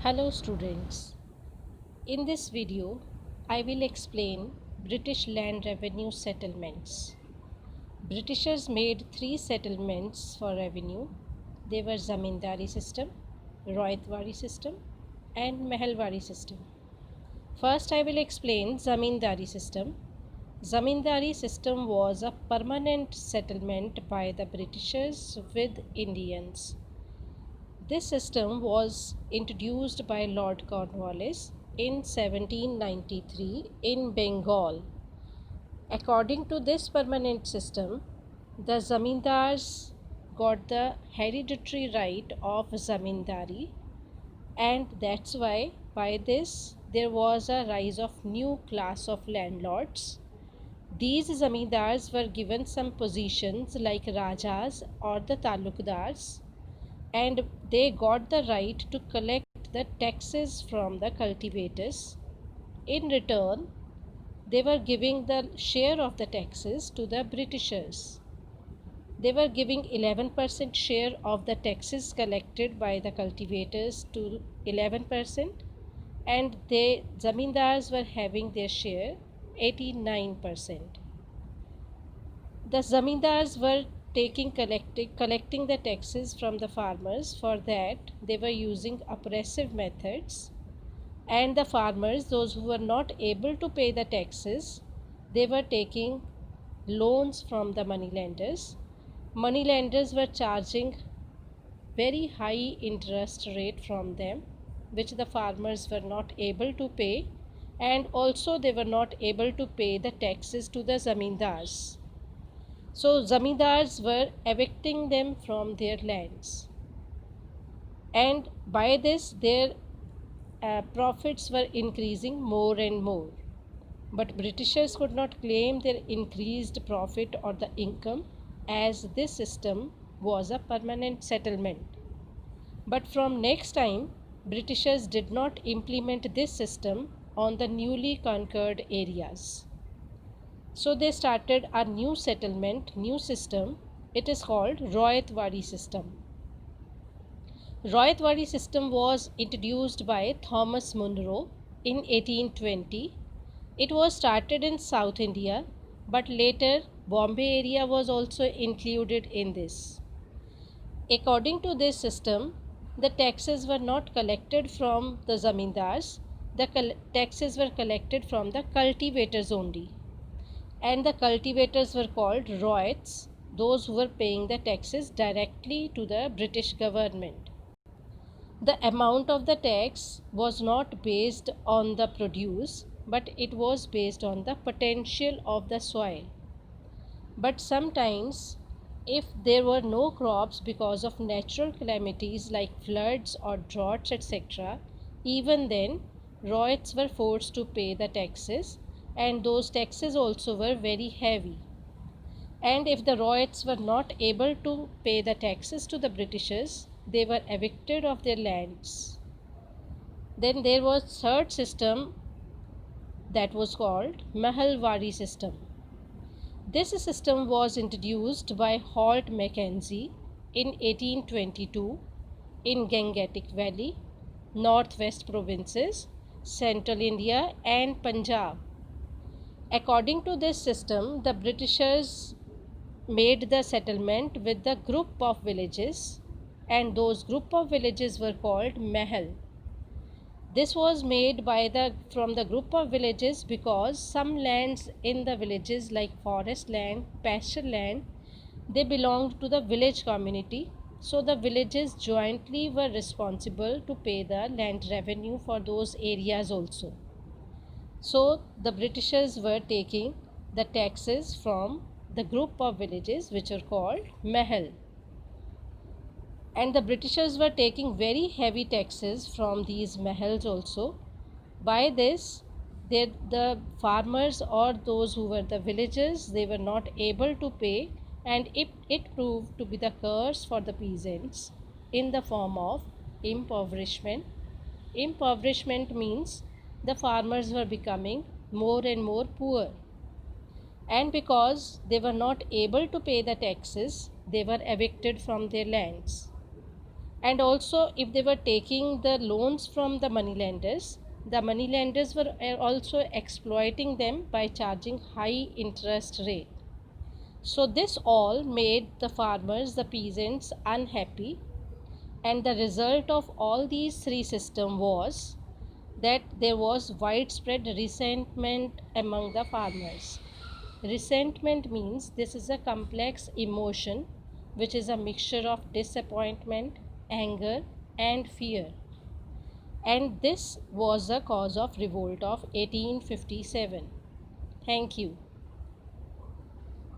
Hello students, in this video I will explain British land revenue settlements. Britishers made three settlements for revenue. They were Zamindari system, Royatwari system and Mehalwari system. First I will explain Zamindari system. Zamindari system was a permanent settlement by the Britishers with Indians. This system was introduced by Lord Cornwallis in 1793 in Bengal. According to this permanent system, the zamindars got the hereditary right of zamindari, and that's why by this there was a rise of new class of landlords. These zamindars were given some positions like rajas or the talukdars, and they got the right to collect the taxes from the cultivators. In return, they were giving the share of the taxes to the Britishers. They were giving 11% share of the taxes collected by the cultivators to 11%, and the zamindars were having their share 89%. The zamindars were collecting the taxes from the farmers. For that they were using oppressive methods, and the farmers, those who were not able to pay the taxes, they were taking loans from the moneylenders. Moneylenders were charging very high interest rate from them, which the farmers were not able to pay, and also they were not able to pay the taxes to the zamindars. So zamindars were evicting them from their lands, and by this their profits were increasing more and more. But Britishers could not claim their increased profit or the income, as this system was a permanent settlement. But from next time, Britishers did not implement this system on the newly conquered areas. So they started a new settlement, new system. It is called Royatwari system. Royatwari system was introduced by Thomas Munro in 1820. It was started in South India, but later Bombay area was also included in this. According to this system, the taxes were not collected from the zamindars. The taxes were collected from the cultivators only, and the cultivators were called royats, those who were paying the taxes directly to the British government. The amount of the tax was not based on the produce, but it was based on the potential of the soil. But sometimes, if there were no crops because of natural calamities like floods or droughts, etc., even then royals were forced to pay the taxes, and those taxes also were very heavy. And if the royals were not able to pay the taxes to the Britishers, they were evicted of their lands. Then there was third system, that was called Mehalwari system. This system was introduced by Holt Mackenzie in 1822 in Gangetic Valley, Northwest Provinces, Central India and Punjab. According to this system, the Britishers made the settlement with the group of villages, and those group of villages were called Mahal. This was made from the group of villages because some lands in the villages like forest land, pasture land, they belonged to the village community. So the villages jointly were responsible to pay the land revenue for those areas also. So the Britishers were taking the taxes from the group of villages which are called Mahal, and the Britishers were taking very heavy taxes from these mahals also. By this, the farmers or those who were the villagers, they were not able to pay, and it proved to be the curse for the peasants in the form of impoverishment. Impoverishment means the farmers were becoming more and more poor, and because they were not able to pay the taxes, they were evicted from their lands. And also, if they were taking the loans from the moneylenders were also exploiting them by charging high interest rate. So this all made the farmers, the peasants, unhappy, and the result of all these three systems was that there was widespread resentment among the farmers. Resentment means this is a complex emotion which is a mixture of disappointment, anger, and fear. And this was the cause of revolt of 1857. Thank you.